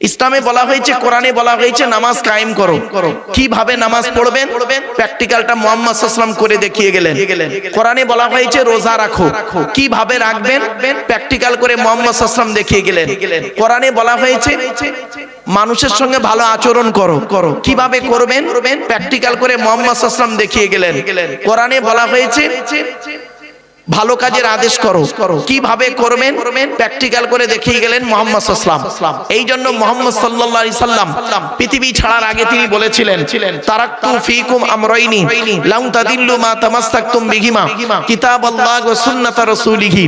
ইসলামে বলা হয়েছে, কোরআনে বলা হয়েছে নামাজ কায়েম করো। কিভাবে নামাজ পড়বেন প্র্যাকটিক্যালটা মুহাম্মদ সাল্লাল্লাহু আলাইহি ওয়াসাল্লাম করে দেখিয়ে গেলেন। কোরআনে বলা হয়েছে রোজা রাখো, কিভাবে রাখবেন প্র্যাকটিক্যাল করে মুহাম্মদ সাল্লাল্লাহু আলাইহি ওয়াসাল্লাম দেখিয়ে গেলেন। কোরআনে বলা হয়েছে মানুষের সঙ্গে ভালো আচরণ করো, কিভাবে করবেন প্র্যাকটিক্যাল করে মুহাম্মদ সাল্লাল্লাহু আলাইহি ওয়াসাল্লাম দেখিয়ে গেলেন। কোরআনে বলা হয়েছে ভালো কাজের আদেশ করো, কিভাবে করবেন প্র্যাকটিক্যাল করে দেখিয়ে গেলেন মুহাম্মদ সাল্লাল্লাহু আলাইহি ওয়াসাল্লাম। এই জন্য মুহাম্মদ সাল্লাল্লাহু আলাইহি সাল্লাম পৃথিবী ছাড়ার আগে তিনি বলেছিলেন, তারাকতু ফীকুম আমরাইনি লাউ তাদিল্লু মা তামাসসাকতুম বিহিমা কিতাবাল্লাহ ওয়া সুন্নাত রাসূলিহি।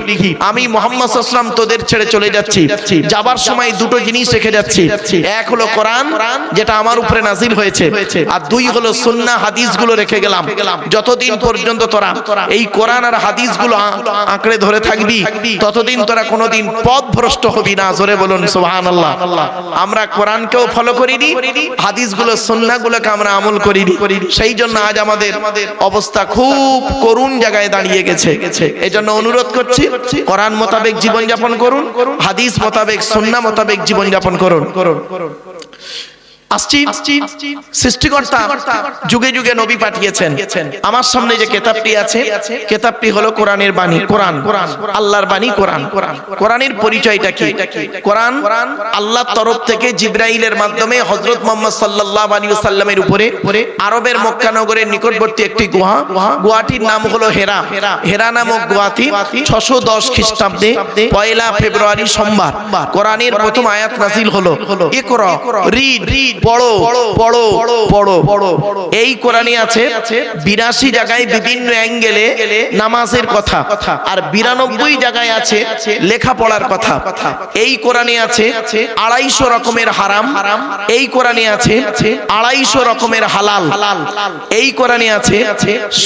আমি মুহাম্মদ সাল্লাল্লাহু আলাইহি ওয়াসাল্লাম তোদের ছেড়ে চলে যাচ্ছি, যাবার সময় দুটো জিনিস রেখে যাচ্ছি। এক হলো কোরআন, যেটা আমার উপরে নাজিল হয়েছে, আর দুই হলো সুন্নাহ হাদিসগুলো রেখে গেলাম। যতদিন পর্যন্ত তোরা এই কোরআন আর হাদিসগুলো আঁকড়ে ধরে থাকবি ততদিন তোরা কোনোদিন পথভ্রষ্ট হবি না। জোরে বলুন সুবহানাল্লাহ। আমরা কোরআনকেও ফলো করিনি, হাদিসগুলো সুন্নাহগুলোকে আমরা আমল করিনি। সেই জন্য আজ আমাদের অবস্থা খুব করুণ জায়গায় দাঁড়িয়ে গেছে। এজন্য অনুরোধ করছি, কোরআন মোতাবেক জীবন যাপন করুন, হাদিস মোতাবেক সুন্নাহ মোতাবেক জীবন যাপন করুন। আসছি, সৃষ্টিকর্তা যুগে যুগে নবী পাঠিয়েছেন। আমার সামনে যে কিতাবটি আছে, কিতাবটি হলো কোরআনের বাণী। কোরআন আল্লাহর বাণী। কোরআনের পরিচয়টা কি? কোরআন আল্লাহর তরফ থেকে জিবরাইলের মাধ্যমে হযরত মুহাম্মদ সাল্লাল্লাহু আলাইহি ওয়াসাল্লামের উপরে আরবের মক্কা নগরের নিকটবর্তী একটি গুহাটির নাম হলো হেরা। হেরা নামক গুহাটি 610 খ্রিস্টাব্দে 1 ফেব্রুয়ারি সোমবার কোরআনের প্রথম আয়াত নাযিল হলো। ইকরা, রিড, পড়ো পড়ো পড়ো। এই কোরআনে আছে 82 জায়গায় বিভিন্ন অ্যাঙ্গেলে নামাজের কথা, আর 92 জায়গায় আছে লেখাপড়ার কথা। এই কোরআনে আছে 250 রকমের হারাম, এই কোরআনে আছে 250 রকমের হালাল। এই কোরআনে আছে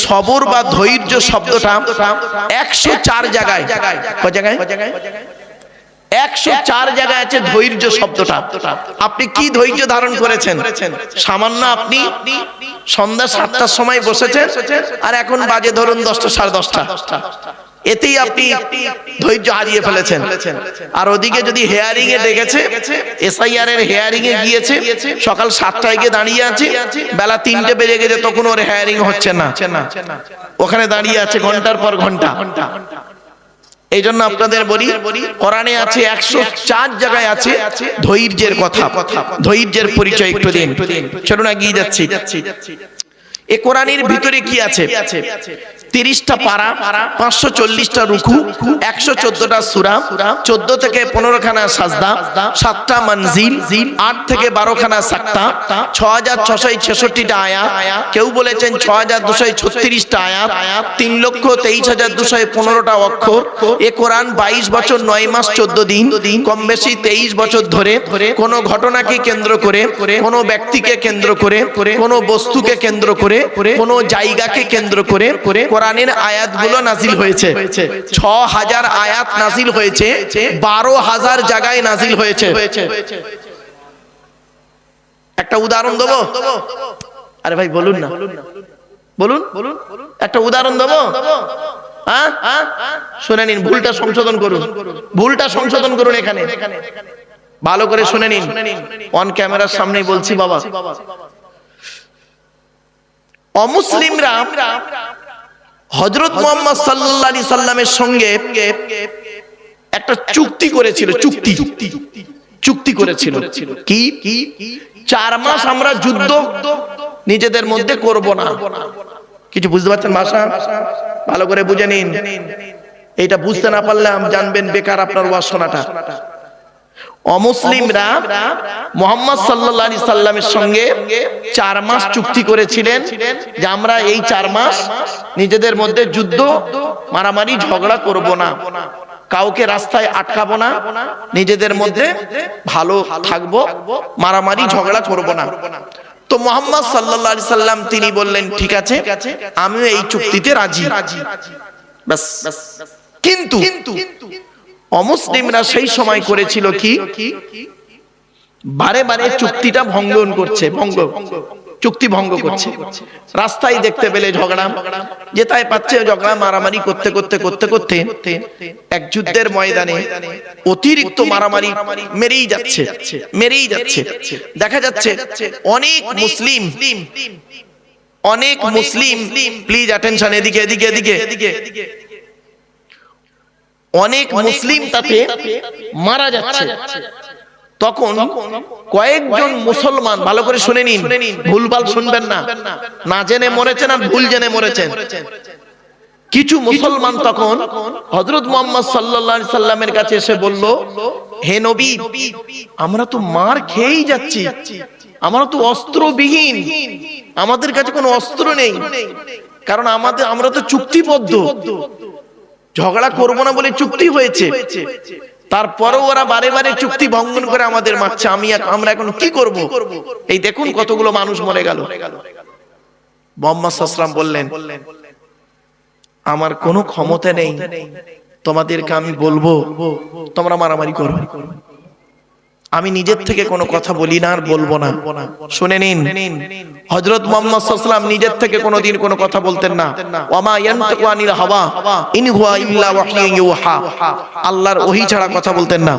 সবর বা ধৈর্য শব্দটা 104 জায়গায়। কয় জায়গায়? 104 জায়গায় আছে ধৈর্য শব্দটা। আপনি কি ধৈর্য ধারণ করেছেন? সামান্য আপনি সন্ধ্যা 7টার সময় বসেছেন, আর এখন বাজে ধরুন 10টা, 10:30। এতেই আপনি ধৈর্য হারিয়ে ফেলেছেন। আর ওদিকে যদি হেয়ারিং এ ডেকেছে, এসআইআর এর হেয়ারিং এ গিয়েছে, সকাল 7টায় গিয়ে দাঁড়িয়ে আছে, বেলা 3টে বেজে গেছে, তখন ওর হেয়ারিং হচ্ছে না, ওখানে দাঁড়িয়ে আছে ঘন্টার পর ঘন্টা। এই জন্য আপনাদের বলি, কোরআনে আছে 104 জায়গায় আছে ধৈর্যের কথা। ধৈর্যের পরিচয় একটু দিন। চলুন এগিয়ে যাচ্ছি। এই কোরআনের ভিতরে কি আছে? 30টা পারা, 540টা রুকু, 114টা সূরা, 14 থেকে 15 খানা সাজদা, 7টা মনজিল, 8 থেকে 12 খানা সাক্তা, 6666টা আয়াত, কেউ বলেছেন 6236টা আয়াত, 3,23,215টা অক্ষর। এই কোরআন 22 বছর 9 মাস 14 দিন, কম বেশি 23 বছর ধরে কোন ঘটনাকে কেন্দ্র করে, কোন ব্যক্তিকে কেন্দ্র করে, কোন বস্তুকে কেন্দ্র করে, কোন জায়গাকে কেন্দ্র করে কোরআনের আয়াতগুলো নাজিল হয়েছে। 6000 আয়াত নাজিল হয়েছে, 12,000 জায়গায় নাজিল হয়েছে। একটা উদাহরণ দেবো? আরে ভাই বলুন না, বলুন একটা উদাহরণ দেবো। হ্যাঁ, শুনে নিন, ভুলটা সংশোধন করুন, ভুলটা সংশোধন করুন। এখানে ভালো করে শুনে নিন, অন ক্যামেরার সামনেই বলছি বাবা। অমুসলিমরা হযরত মুহাম্মদ সাল্লাল্লাহু আলাইহি সাল্লামের সঙ্গে একটা চুক্তি করেছিল। চুক্তি করেছিল কি? 4 মাস আমরা যুদ্ধ নিজেদের মধ্যে করব না। কিছু বুঝতে পারছেন ভাষা? ভালো করে বুঝে নিন। এটা বুঝতে না পারলে জানবেন বেকার আপনার ওয়াজ শোনাটা। অমুসলিমরা মুহাম্মদ সাল্লাল্লাহু আলাইহি সাল্লামের সঙ্গে 4 মাস চুক্তি করেছিলেন যে আমরা এই 4 মাস নিজেদের মধ্যে যুদ্ধ, মারামারি, ঝগড়া করব না, কাউকে রাস্তায় আটকাবো না, নিজেদের মধ্যে ভালো থাকবো, মারামারি ঝগড়া করব না। তো মুহাম্মদ সাল্লাল্লাহু আলাইহি সাল্লাম তিনি বললেন ঠিক আছে, আমিও এই চুক্তিতে রাজি। বাস। কিন্তু অমুসলিমরা সেই সময় করেছিল কি? বারে বারে চুক্তিটা ভঙ্গন করছে। চুক্তি ভঙ্গ করছে। রাস্তায় দেখতে পেলে ঝগড়া, যেটাই পাচ্ছে ঝগড়া, মারামারি করতে করতে করতে করতে এক যুদ্ধের ময়দানে অতিরিক্ত মারামারি মেরেই যাচ্ছে, মেরেই যাচ্ছে। দেখা যাচ্ছে অনেক মুসলিম, অনেক মুসলিম, প্লিজ অ্যাটেনশন, এদিকে এদিকে এদিকে, অনেক মুসলিম তাতে মারা যাচ্ছে। তখন কয়েকজন মুসলমান, ভালো করে শুনে নিন, ভুলভাল শুনবেন না, না জেনে মরেছেন আর ভুল জেনে মরেছেন। কিছু মুসলমান তখন হযরত মুহাম্মদ সাল্লাল্লাহু আলাইহি সাল্লামের কাছে এসে বলল, হে নবী, আমরা তো মার খেয়েই যাচ্ছি, আমরা তো অস্ত্রবিহীন, আমাদের কাছে কোনো অস্ত্র নেই, কারণ আমরা তো চুক্তিবদ্ধ, ঝগড়া করব না বলে চুক্তি হয়েছে, তারপরেও ওরা বারে বারে চুক্তি ভঙ্গন করে আমাদের মারছে, আমরা এখন কি করব? এই দেখুন কতগুলো মানুষ মরে গেল। মুহাম্মদ সাল্লাল্লাহু আলাইহি ওয়াসাল্লাম বললেন, আমার কোনো ক্ষমতা নেই, তোমাদেরকে আমি বলবো তোমরা মারামারি করো, আমি নিজের থেকে কোনো কথা বলি না আর বলবো না। শুনে নিন, হযরত মুহাম্মদ সাল্লাল্লাহু আলাইহি ওয়াসাল্লাম নিজের থেকে কোনোদিন কোনো কথা বলতেন না। ওয়ামা ইয়ানতাকু আনিল হাওয়া ইন হুয়া ইল্লা ওয়াহয়ুন ইউহা, আল্লাহর ওহী ছাড়া কথা বলতেন না।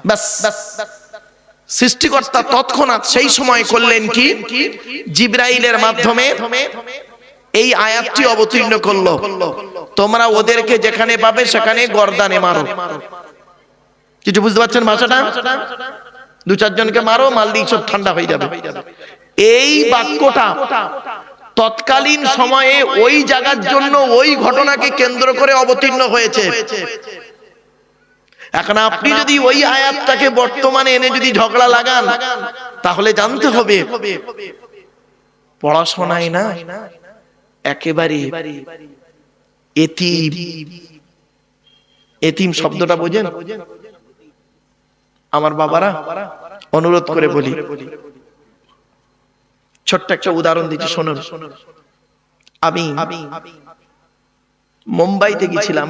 বাস, সৃষ্টিকর্তা তৎক্ষণাৎ সেই সময় করলেন কি, জিবরাইলের মাধ্যমে এই আয়াতটি অবতীর্ণ করলো, তোমরা ওদেরকে যেখানে পাবে সেখানে গর্দানে মারো। কিছু বুঝতে পারছেন ভাষাটা? দু চারজনকে মারো, মারলে সব ঠান্ডা হয়ে যাবে। এই বাক্যটা তৎকালীন সময়ে ওই জায়গার জন্য, ওই ঘটনাকে কেন্দ্র করে অবতীর্ণ হয়েছে। এখন আপনি যদি ওই আয়াতটাকে বর্তমানে এনে যদি ঝগড়া লাগান, তাহলে জানতে হবে পড়াশোনায় না, একেবারে এতিম। এতিম শব্দটা বোঝেন? আমার বাবারা, অনুরোধ করে বলি, ছোট্ট একটা উদাহরণ দিচ্ছি শুনুন। আমি মুম্বাইতে গেছিলাম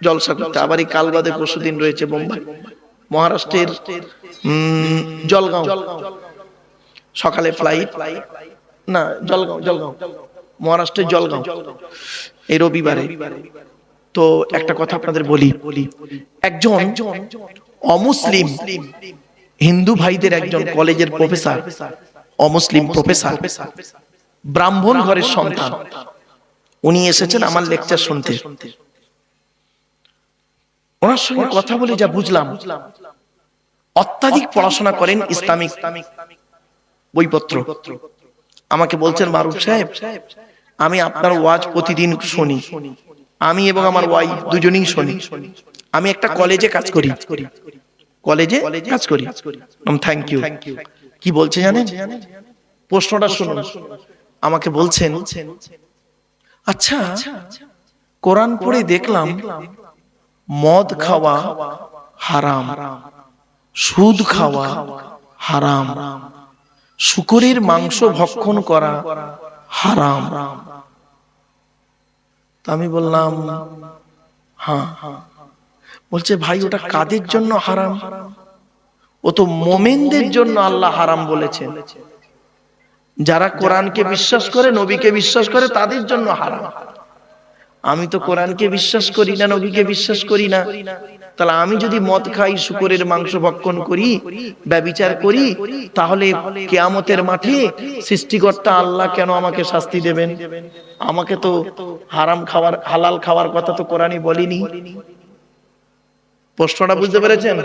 জলসা করতে, আবার এই কাল বাদে পরশুদিন রয়েছে মুম্বাই, মহারাষ্ট্রের জলগাঁও, সকালে ফ্লাইট, না জলগাঁও, মহারাষ্ট্রের জলগাঁও, এই রবিবারে। তো একটা কথা আপনাদের বলি, একজন অমুসলিম হিন্দু ভাইদের একজন কলেজের প্রফেসর, অমুসলিম প্রফেসর, ব্রাহ্মণ ঘরের সন্তান, উনি এসেছেন আমার লেকচার শুনতে। ওনার সঙ্গে কথা বলে যা বুঝলাম, অত্যাধিক পড়াশোনা করেন, ইসলামিক বইপত্র। আমাকে বলছেন, মারুফ সাহেব, আমি আপনার ওয়াজ প্রতিদিন শুনি, আমি এবং আমার ওয়াইফ দুজনেই শুনি। আমি একটা কলেজে কাজ করি, থ্যাংক ইউ। কি বলছে জানেন? প্রশ্নটা শুনুন। আমাকে বলছেন, আচ্ছা, কোরআন পড়ে দেখলাম মদ খাওয়া হারাম, সুদ খাওয়া হারাম, শূকরের মাংস ভক্ষণ করা হারাম। আমি বললাম হ্যাঁ। বলছে, ভাই ওটা কাদের জন্য হারাম? ও তো মুমিনদের জন্য আল্লাহ হারাম বলেছেন, যারা কোরআনকে বিশ্বাস করে, নবীকে বিশ্বাস করে, তাদের জন্য হারাম। আমি তো কোরআনকে বিশ্বাস করি না, নবীকে বিশ্বাস করি না, তাহলে আমি যদি মদ খাই, শূকরের মাংস ভক্ষণ করি, ব্যভিচার করি, তাহলে কিয়ামতের মাঠে সৃষ্টিকর্তা আল্লাহ কেন আমাকে শাস্তি দেবেন? আমাকে তো হারাম খাওয়ার, হালাল খাওয়ার কথা তো কোরআনই বলেনি। প্রশ্নটা বুঝতে পেরেছেন?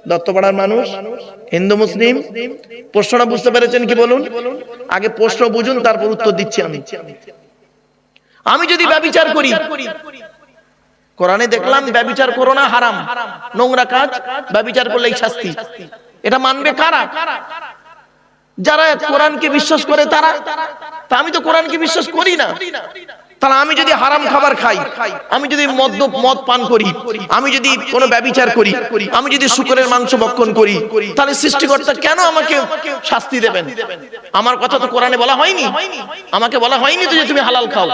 দত্তপাড়ার মানুষ, হিন্দু মুসলিম, প্রশ্নটা বুঝতে পেরেছেন কি বলুন? আগে প্রশ্ন বুঝুন, তারপর উত্তর দিচ্ছি। আমি যদি ব্যভিচার করি, কোরআনে দেখলাম ব্যভিচার করো না, হারাম, নোংরা কাজ, ব্যভিচার করলেই শাস্তি, এটা মানবে কারা? যারা কোরআনকে বিশ্বাস করে তারা। তা আমি তো কোরআনকে বিশ্বাস করি না, তাহলে আমি যদি হারাম খাবার খাই, আমি যদি মদ পান করি, আমি যদি কোনো ব্যভিচার করি, আমি যদি শূকরের মাংস ভক্ষণ করি, তাহলে সৃষ্টিকর্তা কেন আমাকে শাস্তি দেবেন? আমার কথা তো কোরআনে বলা হয়নি, আমাকে বলা হয়নি তো যে তুমি হালাল খাও।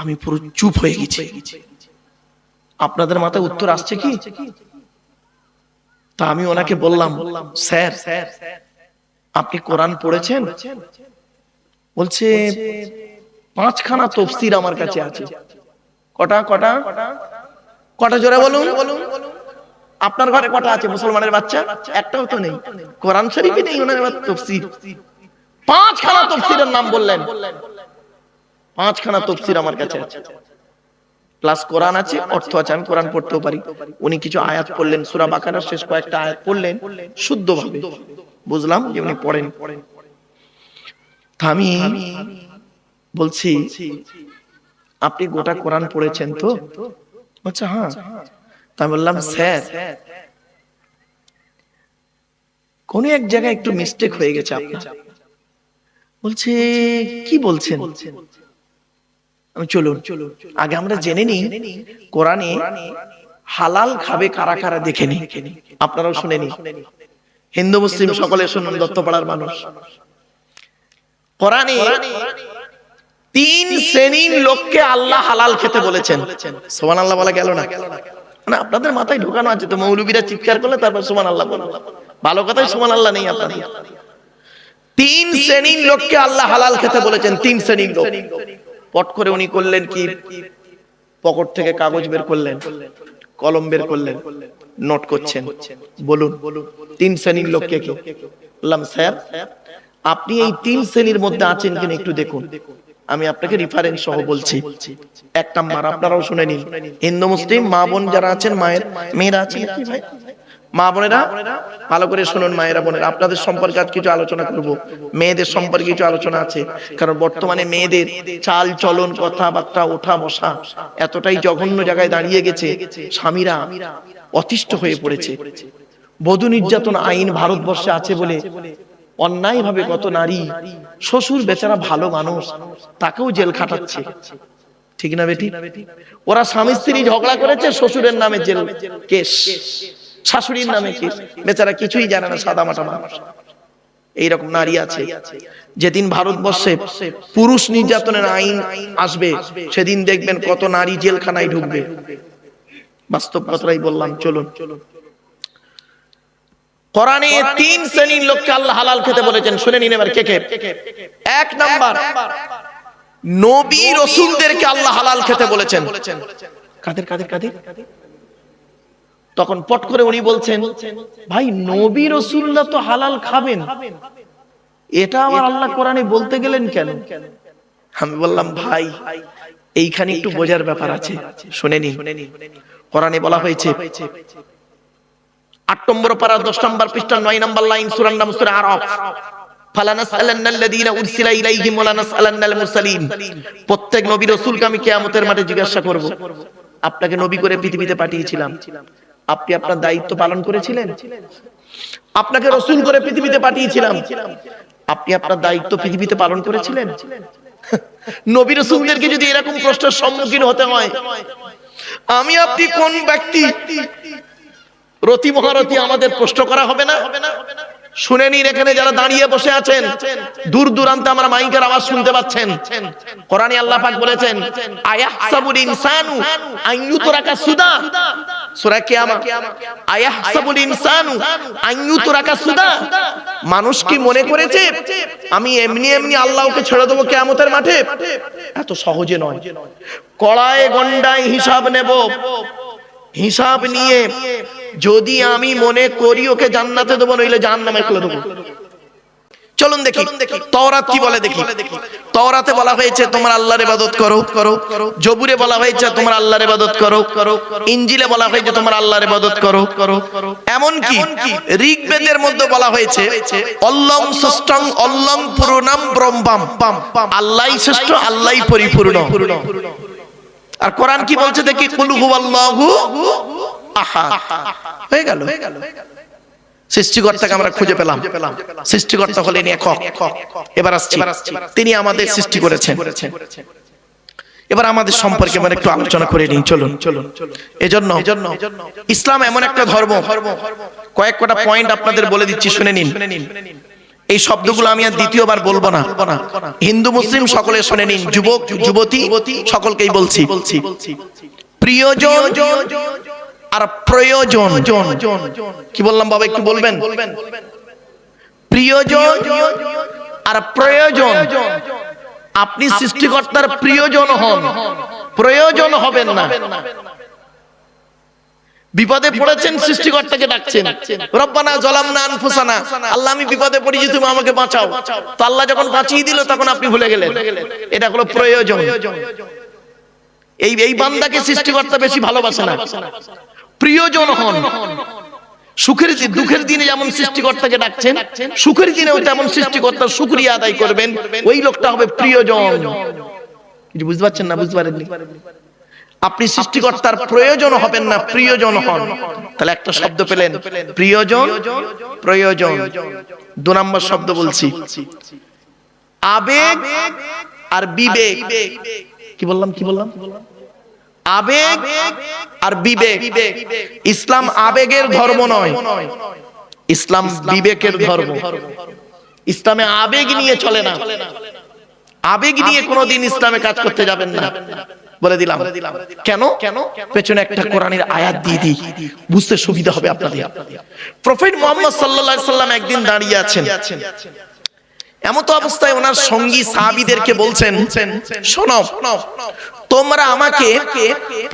আমি পুরো চুপ হয়ে গেছি। আপনাদের মাথায় উত্তর আসছে কি? তা আমি ওনাকে বললাম, স্যার আপনি কোরআন পড়েছেন? বলছে 5খানা তাফসীর আমার কাছে আছে। কটা কটা কটা জোরে বলুন। আপনার ঘরে কটা আছে মুসলমানের বাচ্চা? একটাও তো নেই। কোরআন শরীফে নেই ওনার তাফসীর। 5খানা তাফসীরের নাম বললেন। 5খানা তাফসীর আমার কাছে আছে, প্লাস কোরআন আছে, অর্থ আছে, আমি কোরআন পড়তেও পারি। উনি কিছু আয়াত পড়লেন, সূরা বাকারার শেষ কয়েকটা আয়াত পড়লেন শুদ্ধভাবে, বুঝলাম যে উনি পড়েন। আমি বলছি আপনি গোটা কোরআন পড়েছেন তো? আচ্ছা হ্যাঁ। তা বললাম স্যার কোন এক জায়গায় একটু মিস্টেক হয়ে গেছে আপনার। বলছে কি বলছেন? আমি চলুন আগে আমরা জেনে নিই কোরআনে হালাল খাবে কারা কারা দেখে নি। আপনারাও শুনে নি, হিন্দু মুসলিম সকলে শুনুন, দত্তপাড়ার মানুষ। কোরআনে 3 শ্রেণীর লোককে আল্লাহ হালাল খেতে বলেছেন। সুবহানাল্লাহ বলা গেল না? মানে আপনাদের মাথায় ঢোকানো আছে তো, মৌলবীরা চিৎকার করলে তারপর সুবহানাল্লাহ বলুন। ভালো কথাই সুবহানাল্লাহ নেই আপনাদের। 3 শ্রেণীর লোককে আল্লাহ হালাল খেতে বলেছেন। 3 শ্রেণীর লোক। পট করে উনি করলেন কি, পকেট থেকে কাগজ বের করলেন, কলম বের করলেন, নোট করছেন। বলুন 3 শ্রেণীর লোক কে কে? বললাম স্যার আপনি এই 3 শ্রেণীর মধ্যে আছেন কিনা একটু দেখুন, আমি আপনাকে রেফারেন্স সহ বলছি। 1 নাম্বার, আপনারাও শুনে নিন, হিন্দু মুসলিম মা বোন যারা আছেন, মায়ের মেয়েরা আছেন কি ভাই, মা বোনেরা ভালো করে শুনুন। মায়েরা বোনেরা, আপনাদের সম্পর্কে আজ কিছু আলোচনা করব, মেয়েদের সম্পর্কে কিছু আলোচনা আছে। কারণ বর্তমানে মেয়েদের চাল চলন, কথাবার্তা, ওঠা বসা এতটাই জঘন্য জায়গায় দাঁড়িয়ে গেছে, স্বামীরা অতিষ্ঠ হয়ে পড়েছে। বধূ নির্যাতন আইন ভারতবর্ষে আছে বলে অন্যায় ভাবে কত নারী, শ্বশুর বেচারা ভালো মানুষ, তাকেও জেল খাটাচ্ছে। ঠিক না বেটি? ওরা স্বামী স্ত্রী ঝগড়া করেছে, শ্বশুরের নামে জেল কেস, শাশুড়ির নামে কেস, বেচারা কিছুই জানে না, সাদা মাটা মানুষ। এইরকম নারী আছে। যেদিন ভারতবর্ষে পুরুষ নির্যাতনের আইন আসবে সেদিন দেখবেন কত নারী জেলখানায় ঢুকবে। বাস্তব কথাই বললাম। চলুন কোরআনে 3 শ্রেণীর লোককে আল্লাহ হালাল খেতে বলেছেন, শুনে নিন এবার কে কে। 1 নাম্বার, নবী রাসূলদেরকে আল্লাহ হালাল খেতে বলেছেন। কাদের কাদের কাদের? তখন পট করে উনি বলছেন ভাই নবী রাসূলরা তো হালাল খাবেন, এটা আবার আল্লাহ কোরআনে বলতে গেলেন কেন? আমি বললাম ভাই এইখানে একটু বোঝার ব্যাপার আছে, শুনে নিন। কোরআনে বলা হয়েছে 8 নম্বর পারা 10 নম্বর পৃষ্ঠা 9 নম্বর লাইন, সূরার নাম সূরা আরাফ, ফালানাসআলান্নাল্লাযীনা উরসিলা ইলাইহিম ওয়া লানাসআলান্নাল মুরসালিন। প্রত্যেক নবী রাসূলকে আমি কিয়ামতের মাঠে জিজ্ঞাসা করব, আপনাকে নবী করে পৃথিবীতে পাঠিয়েছিলাম, আপনি আপনার দায়িত্ব পালন করেছিলেন? আপনাকে রাসূল করে পৃথিবীতে পাঠিয়েছিলাম, আপনি আপনার দায়িত্ব পৃথিবীতে পালন করেছিলেন? নবী রাসূলদেরকে যদি এরকম প্রশ্নের সম্মুখীন হতে হয়, আমি আপনি কোন ব্যক্তি? রতি মহারতি আমাদের প্রশ্ন করা হবে না? শুনে নিন, এখানে যারা দাঁড়িয়ে বসে আছেন, দূর দূরান্তে আমরা মাইকের আওয়াজ শুনতে পাচ্ছেন। কোরআনে আল্লাহ পাক বলেছেন আয়াহসাবুল ইনসানু আন ইউতরাকা সুদা, সূরা কিয়ামা। আয়াহসাবুল ইনসানু আন ইউতরাকা সুদা, মানুষ কি মনে করেছে আমি এমনি এমনি আল্লাহকে ছেড়ে দেব কিয়ামতের মাঠে? এত সহজে নয়। কড়ায় গন্ডায় হিসাব নেব, হিসাব নিয়ে যদি আমি মনে করি ওকে জান্নাতে দেবো, নইলে জাহান্নামে ফেলে দেবো। চলুন দেখি তাওরাত কি বলে দেখি। তাওরাতে বলা হয়েছে তোমরা আল্লাহর ইবাদত করো, জবুরে বলা হয়েছে তোমরা আল্লাহর ইবাদত করো, ইনজিলে বলা হয়েছে তোমরা আল্লাহর ইবাদত করো, এমন কি ঋগ্বেদের মধ্যে বলা হয়েছে অল্লং ষষ্ঠং অল্লং পূর্ণাম ব্রহ্মাম, আল্লাহই শ্রেষ্ঠ, আল্লাহই পরিপূর্ণ। আর কোরআন কি বলছে দেখি, কুল হুয়াল্লাহু আহাদ। হয়ে গেল, সৃষ্টিকর্তাকে আমরা খুঁজে পেলাম। সৃষ্টিকর্তা হলেন একক। এবার আসছি, তিনি আমাদের সৃষ্টি করেছেন। এবার আমাদের সম্পর্কে আমরা একটু আলোচনা করে নিই। চলুন। এজন্য ইসলাম এমন একটা ধর্ম, কয়েকটা পয়েন্ট আপনাদের বলে দিচ্ছি, শুনে নিন। এই শব্দগুলো আমি আর দ্বিতীয়বার বলবো না। হিন্দু মুসলিম সকলে শুনে নিন, যুবক যুবতী সকলকেই বলছি। প্রিয়জন আর প্রয়োজন, কি বললাম বাবা একটু বলবেন? প্রিয়জন আর প্রয়োজন। আপনি সৃষ্টিকর্তার প্রিয়জন হন, প্রয়োজন হবেন না। বিপদে পড়েছেন, সৃষ্টিকর্তাকে ডাকছেন, রব্বানা যালামনা আনফুসানা, আল্লাহ আমি বিপদে পড়েছি, তুমি আমাকে বাঁচাও। তো আল্লাহ যখন বাঁচিয়ে দিল তখন আপনি ভুলে গেলেন। এটা হলো প্রয়োজন। এই বান্দাকে সৃষ্টিকর্তা বেশি ভালোবাসে না। প্রিয়জন হন। সুখের দুঃখের দিনে যেমন সৃষ্টিকর্তাকে ডাকছেন, সুখের দিনেও তেমন সৃষ্টিকর্তার শুকরিয়া আদায় করবেন। ওই লোকটা হবে প্রিয়জন। কিছু বুঝতে পারছেন না? বুঝতে পারেননি? আপনি সৃষ্টিকর্তার প্রয়োজন হবেন না, প্রিয়জন হন। তাহলে একটা শব্দ পেলেন, প্রিয়জন, প্রয়োজন। 2 নম্বর শব্দ বলছি, আবেগ আর বিবেক। কি বললাম? আবেগ আর বিবেক। ইসলাম আবেগের ধর্ম নয়, ইসলাম বিবেকের ধর্ম। ইসলামে আবেগ নিয়ে চলে না। আবেগ নিয়ে কোনোদিন ইসলামে কাজ করতে যাবেন না, বলে দিলাম। কেন? পেছনে একটা কোরআনের আয়াত দিয়ে দিই, বুঝতে সুবিধা হবে আপনাদের। প্রফেট মুহাম্মদ সাল্লাল্লাহু আলাইহি সাল্লাম একদিন দাঁড়িয়ে আছেন। এমত অবস্থায় ওনার সঙ্গী সাহাবীদেরকে বলছেন, শোনো, তোমরা আমাকে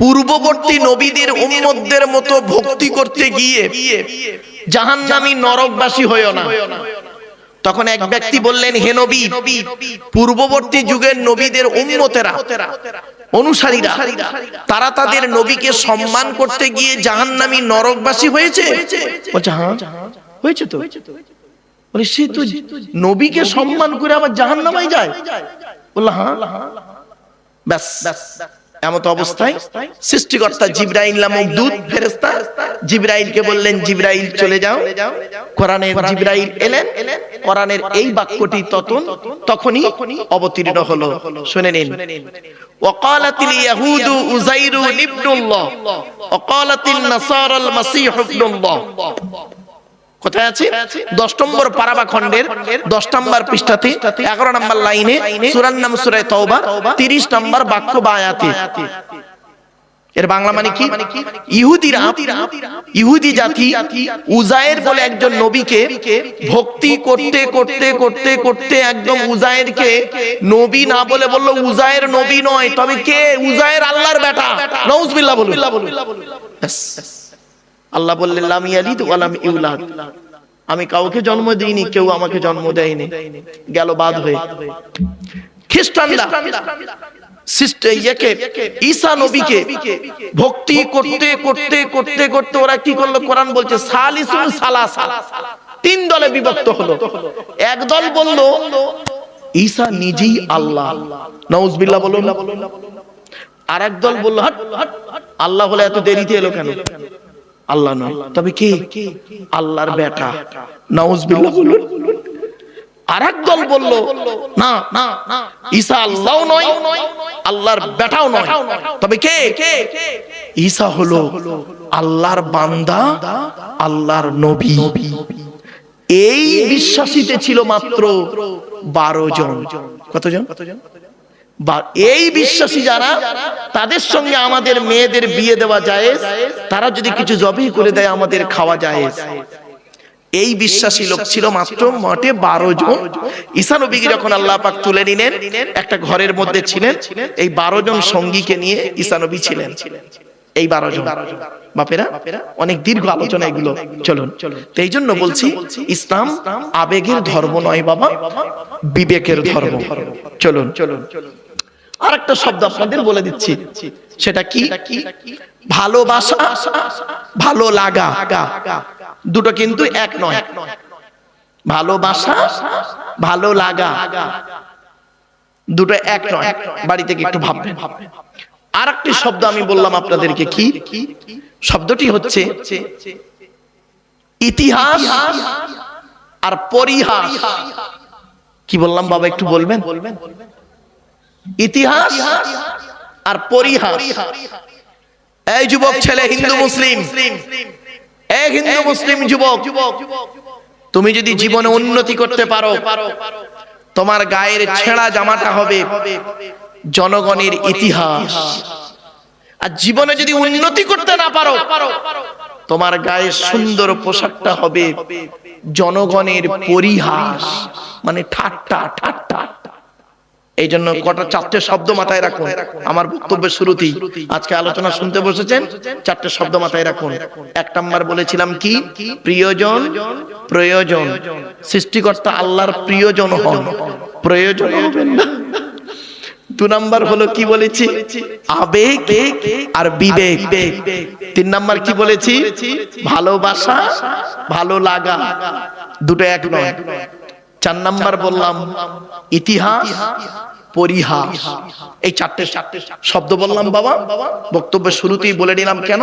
পূর্ববর্তী নবীদের উম্মতদের মতো ভক্তি করতে গিয়ে জাহান্নামী নরকবাসী হয়ো না। তখন এক ব্যক্তি বললেন, হে নবী, পূর্ববর্তী যুগের নবীদের উম্মতেরা, অনুসারীরা, তারা তাদের নবীকে সম্মান করতে গিয়ে জাহান্নামী নরকবাসী হয়েছে? বলছে হ্যাঁ হয়েছে তো। বলে সে তো নবীকে সম্মান করে আবার জাহান্নামে যায়। বলল হ্যাঁ। ব্যাস, এমত অবস্থায় সৃষ্টিকর্তা জিবরাইল নামক দূত ফেরেশতা জিবরাইলকে বললেন, জিবরাইল চলে যাও। কোরআনের জিবরাইল এলেন, কোরআনের এই বাক্যটি তখনই অবতীর্ণ হলো। শুনে নিন, ওয়াকালাতিল ইয়াহুদু উযাইরু ইবনুল্লাহ ওয়াকালাতিন নাসারাল মাসীহু ইবনুল্লাহ। কোথায় আছে? 10 নম্বর পারাবা খণ্ডের 10 নম্বর পৃষ্ঠাতে 11 নম্বর লাইনে, সূরার নাম সূরা তাওবা, 30 নম্বর বাক্য বা আয়াতে। এর বাংলা মানে কি? ইহুদিরা, ইহুদি জাতি উজায়ের বলে একজন নবীকে ভক্তি করতে করতে করতে করতে একদম উজায়েরকে নবী না বলে বলল উজায়ের নবী নয়, তবে কে? উজায়ের আল্লাহর বেটা। নাউজুবিল্লাহ বলুন। আল্লাহ বললেন, লাম ইয়ালিদ ওয়া লাম ইউলাদ, আমি কাউকে জন্ম দেইনি, কেউ আমাকে জন্ম দেয়নি। গেল বাদ হয়ে। খ্রিস্টানরা ঈসা নবীকে ভক্তি করতে করতে করতে করতে ওরা কি করলো? কোরআন বলছে সালিসুল সালাসা, 3 দলে বিভক্ত হলো। এক দল বলল ঈসা নিজেই আল্লাহ, নাউজুবিল্লাহ বলুন। আর এক দল বলল আল্লাহ হলে এত দেরিতে এলো কেন? আল্লাহ নয়, তবে কি? আল্লাহর বেটা, নাউজুবিল্লাহ বলুন। আর এক দল বলল না, ঈসা আল্লাহও নয়, আল্লাহর বেটাও নয়, তবে কে? ঈসা হলো আল্লাহর বান্দা, আল্লাহর নবী। এই বিশ্বাসীতে ছিল মাত্র 12 জন। কতজন? এই বিশ্বাসী যারা, তাদের সঙ্গে আমাদের মেয়েদের বিয়ে দেওয়া জায়েজ, তারা যদি কিছু জবই করে দেয় আমাদের খাওয়া জায়েজ। এই বিশ্বাসী লোক ছিল মাত্র মোটে 12 জন। ঈসা নবীকে যখন আল্লাহ পাক তুলে নিলেন, একটা ঘরের মধ্যে ছিলেন, এই 12 জন সঙ্গীকে নিয়ে ঈসা নবী ছিলেন। এই 12 জন বাপেরা, অনেক দীর্ঘ আলোচনা এগুলো, চলুন। তো এই জন্য বলছি, ইসলাম আবেগের ধর্ম নয় বাবা, বিবেকের ধর্ম। চলুন। আর একটা শব্দ আপনাদের বলে দিচ্ছি, সেটা কি? ভালোবাসা, ভালো লাগা, দুটো কিন্তু এক নয়। ভালোবাসা, ভালো লাগা দুটো এক নয়। বাড়ি থেকে একটু ভাববেন। আর একটি শব্দ আমি বললাম আপনাদেরকে, কি শব্দটি? হচ্ছে ইতিহাস আর পরিহাস। কি বললাম বাবা, একটু বলবেন? ইতিহাস আর পরিহাস। এই যুবক ছেলে, হিন্দু মুসলিম, এই হিন্দু মুসলিম যুবক, তুমি যদি জীবনে উন্নতি করতে পারো, তোমার গায়ের ছেঁড়া জামাটা হবে জনগণের ইতিহাস। আর জীবনে যদি উন্নতি করতে না পারো, তোমার গায়ে সুন্দর পোশাকটা হবে জনগণের পরিহাস, মানে ঠাট্টা ঠাট্টা। এই জন্য কটা চারটে শব্দ মাথায় রাখুন। আমার বক্তব্যের শুরুতেই আজকে আলোচনা শুনতে বসেছেন, চারটে শব্দ মাথায় রাখুন। এক নাম্বার বলেছিলাম কি? প্রিয়জন। প্রয়োজন। সৃষ্টিকর্তা আল্লাহর প্রিয়জন হন, প্রয়োজন হবেন না। দু নাম্বার হলো কি বলেছি? আবেগ আর বিবেক। তিন নাম্বার কি বলেছি? ভালোবাসা, ভালো লাগা। দুটো এক নয়। চার নাম্বার বললাম ইতিহাস, পরিহাস। এই চারটে শব্দ বললাম বাবা। বক্তব্যের শুরুতেই বলে দিলাম কেন?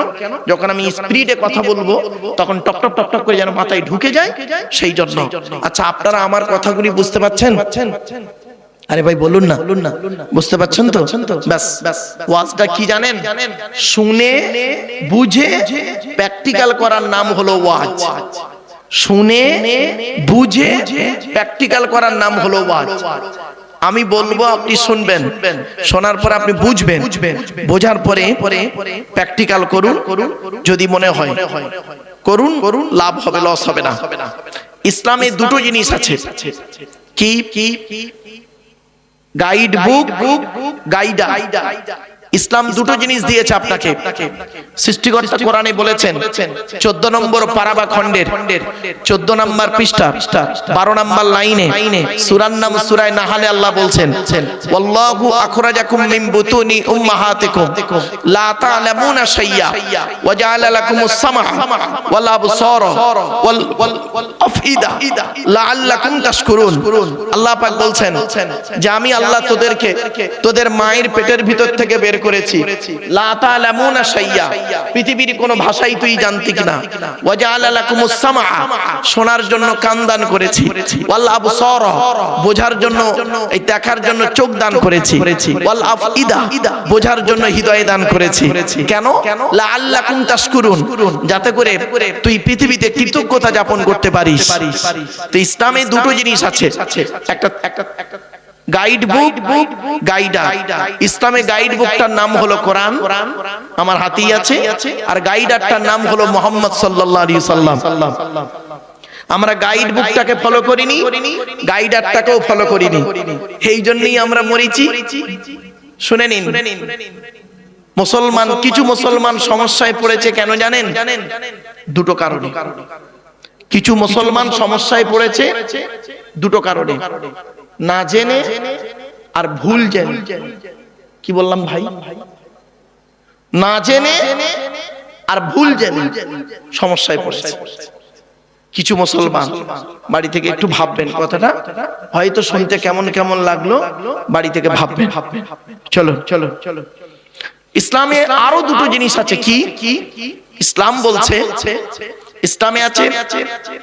যখন আমি স্পিডে কথা বলবো তখন টপ টপ টপ টপ করে যেন মাথায় ঢুকে যায়, সেই জন্য। আচ্ছা, আপনারা আমার কথাগুলি বুঝতে পারছেন? আরে ভাই বলুন না, বুঝতে পারছেন তো? ব্যাস, ওয়াজটা কি জানেন? শুনে বুঝে প্র্যাকটিক্যাল করার নাম হলো ওয়াজ। শুনে বুঝে প্র্যাকটিক্যাল করার নাম হলো ওয়াজ। আমি বলবো, আপনি শুনবেন, শোনার পর আপনি বুঝবেন, বোঝার পরে প্র্যাকটিক্যাল করুন। যদি মনে হয় করুন, লাভ হবে, লস হবে না। ইসলামে দুটো জিনিস আছে। কি? Guide book, গাইডা। ইসলাম দুটো জিনিস দিয়েছে আপনাকে। সৃষ্টিকর্তা কোরআনে বলেছেন 14 নম্বর পারা খণ্ডের 14 নম্বর পৃষ্ঠা 12 নম্বর লাইনে, সূরার নাম সূরা নাহলে আল্লাহ বলছেন, ওয়াল্লাহু আখরাজাকুম মিন বুতুনি উম্মাহাতিকুম লা তা'লামুনা শাইয়্যা ওয়া জাআলা লাকুমুস সামআ ওয়াল আবসারা ওয়াল আফইদা লাআল্লাকুম তাশকুরুন। আল্লাহ পাক বলছেন যে আমি আল্লাহ তোদেরকে তোদের মায়ের পেটের ভিতর থেকে বের করেছি। লা তা'লামুনা শাইয়্যা, পৃথিবীর কোন ভাষাই তুই জানতি কিনা। ওয়া জাআলা লাকুমুস সামআ, শোনার জন্য কান দান করেছি। ওয়াল আবসারা, বোঝার জন্য, এই দেখার জন্য চোখ দান করেছি। ওয়াল আফইদা, বোঝার জন্য হৃদয় দান করেছি। কেন? লাআল্লাকুম তাশকুরুন, যাতে করে তুই পৃথিবীতে কৃতজ্ঞতা যাপন করতে পারিস। তো ইসলামে দুটো জিনিস আছে, একটা গাইড বুক, গাইডা। ইসলামে গাইড বুকটার নাম হলো কোরআন, আমার হাতেই আছে, আর গাইডারটার নাম হলো মুহাম্মদ সাল্লাল্লাহু আলাইহি সাল্লাম। আমরা গাইড বুকটাকে ফলো করিনি, গাইডারটাকেও ফলো করিনি, এই জন্যই আমরা মরেছি। শুনে নিন, মুসলমান, কিছু মুসলমান সমস্যায় পড়েছে কেন জানেন? দুটো কারণে। কিছু মুসলমান সমস্যায় পড়েছে দুটো কারণে, না জেনে আর ভুল জেনে। কি বললাম ভাই? না জেনে আর ভুল জেনে সমস্যায় পড়েছে কিছু মুসলমান। বাড়ি থেকে একটু ভাববেন কথাটা, হয়তো শুনতে কেমন কেমন লাগলো, বাড়ি থেকে ভাববেন। চলো চলো চলো। ইসলামে আরো দুটো জিনিস আছে। কি? ইসলাম বলছে, ইসলামে আছে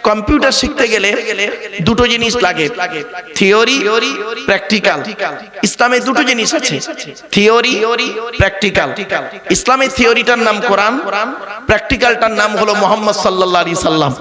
কম্পিউটার শিখতে গেলে দুটো জিনিস লাগে, থিওরি, প্র্যাকটিক্যাল। ইসলামে দুটো জিনিস আছে, থিওরি, প্র্যাকটিক্যাল। ইসলামের থিওরিটার নাম কোরআন, প্র্যাকটিক্যালটার নাম হলো মুহাম্মদ সাল্লাল্লাহু আলাইহি সাল্লাম।